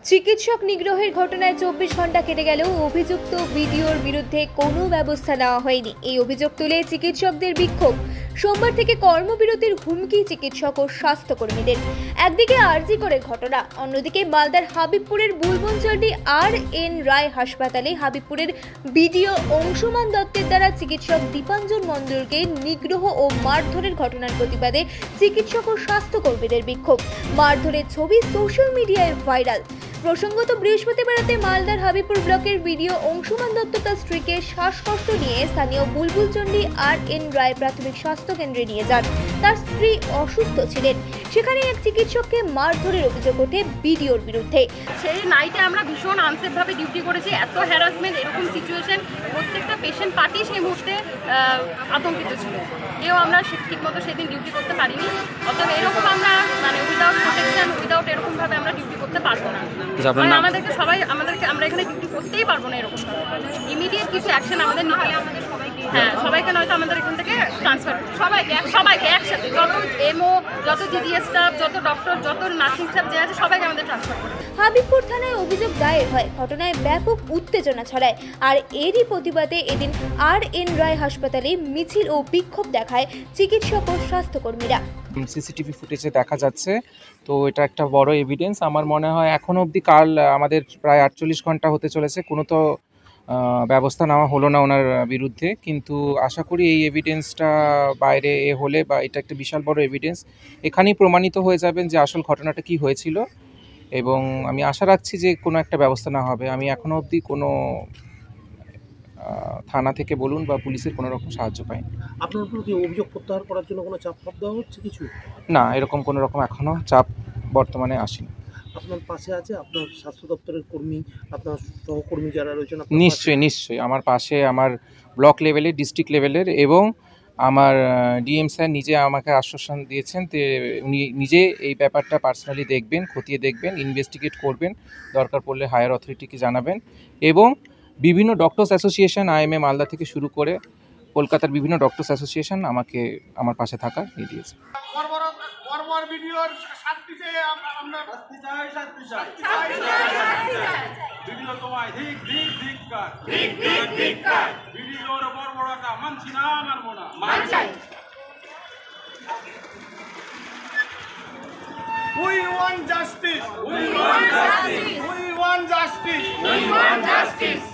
চিকিৎসক নিগ্রহের ঘটনায় 24 ঘন্টা কেটে গেলেও অভিযুক্ত ভিডিওর বিরুদ্ধে কোনো ব্যবস্থা নেওয়া হয়নি। এই অভিযোগ তুলে চিকিৎসকদের বিক্ষোভ। সোমবার থেকে কর্মবিরতির হুমকি চিকিৎসক ও স্বাস্থ্যকর্মীদের। একদিকে আরজি করে ঘটনা, অন্যদিকে মালদার হাবিবপুরের বুলবুনচন্ডী আর.এন. রায় হাসপাতালে হাবিবপুরের বিডিও অংশুমান দত্তের দ্বারা চিকিৎসক দীপাঞ্জন মণ্ডলকে নিগ্রহ ও মারধরের ঘটনার প্রতিবাদে চিকিৎসক ও স্বাস্থ্যকর্মীদের বিক্ষোভ। মারধরের ছবি সোশ্যাল মিডিয়ায় ভাইরাল। প্রসঙ্গত বৃহস্পতিবার রাতে মালদার হাবিবপুর ব্লকের ভিডিও অংশুমান দত্ত তার স্ত্রীকে শ্বাসকষ্ট নিয়ে স্থানীয় বুলবুনচন্ডী আর.এন. রায় প্রাথমিক স্বাস্থ্য কেন্দ্রে নিয়ে যান। তার স্ত্রী অসুস্থ ছিলেন। সেখানে এক চিকিৎসককে মারধরের অভিযোগ ওঠে ভিডিওর বিরুদ্ধে। সেই নাইটে আমরা ভীষণ আনসেফভাবে ডিউটি করেছি। এত হ্যারাসমেন্ট, এরকম সিচুয়েশন, প্রত্যেকটা পেশেন্ট পার্টি সেই মুহূর্তে আতঙ্কিত ছিল। কেউ আমরা ঠিকমতো সেদিন ডিউটি করতে পারিনি। অতএব এরকম আমরা উইদাউট প্রোটেকশন, উইদাউট এরকমভাবে আমরা ডিউটি করতে পারবো না। আমরা এখানে ডিউটি করতেই পারবো না। এরকম ইমিডিয়েট কিছু অ্যাকশন আমাদের নিতে হবে। সবাইকে নয়তো আমাদের এখান থেকে ট্রান্সফার, সবাইকে একসাথে, যত এমও, যত জিডিএস স্টাফ, যত ডক্টর, যত নার্সিং স্টাফ যে আছে সবাইকে আমাদের ট্রান্সফার করতে হবে। হাবিবপুর থানায় অভিযোগ দায়ের হয়। ঘটনায় ব্যাপক উত্তেজনা ছড়ায়। আর এরই প্রতিবাদে এদিন আর.এন. রায় হাসপাতালে মিছিল ও বিক্ষোভ দেখায় চিকিৎসক ও স্বাস্থ্যকর্মীরা। সিসিটিভি ফুটেজে দেখা যাচ্ছে, তো এটা একটা বড় এভিডেন্স। আমার মনে হয় এখনো অবধি কাল আমাদের প্রায় 48 ঘন্টা হতে চলেছে, কোনো তো ব্যবস্থা নেওয়া হলো না ওনার বিরুদ্ধে, কিন্তু আশা করি এই এভিডেন্সটা বাইরে হলে বা এটা একটা বিশাল বড় এভিডেন্স, এখানেই প্রমাণিত হয়ে যাবেন যে আসল ঘটনাটা কি হয়েছিল, এবং আমি আশা রাখছি যে কোনো একটা ব্যবস্থা নেওয়া হবে। আমি এখনো অবধি কোনো থানা থেকে বলুন বা পুলিশের কোনো রকম সাহায্য পাইনি। আপনার উপর কি অভিযোগ প্রত্যাহার করার জন্য কোনো চাপ দেওয়া হচ্ছে কিছু? না, এরকম কোনো রকম এখনো চাপ বর্তমানে আসেনি। আপনার পাশে আছে আপনার স্বাস্থ্য দপ্তরের কর্মী, আপনার সহকর্মী যারা রয়েছেন? নিশ্চয়ই আমার পাশে আমার ব্লক লেভেলের, ডিস্ট্রিক্ট লেভেলের এবং আমার ডিএম স্যার নিজে আমাকে আশ্বাসন দিয়েছেন যে উনি নিজে এই ব্যাপারটা পার্সোনালি দেখবেন, খতিয়ে দেখবেন, ইনভেস্টিগেট করবেন, দরকার পড়লে হায়ার অথরিটিকে জানাবেন। এবং বিভিন্ন ডক্টরস অ্যাসোসিয়েশন, আইএমএ মালদা থেকে শুরু করে কলকাতার বিভিন্ন ডক্টরস অ্যাসোসিয়েশন আমাকে আমার পাশে থাকা নিয়ে দিয়েছে। We want justice. We want justice. We want justice. We want justice.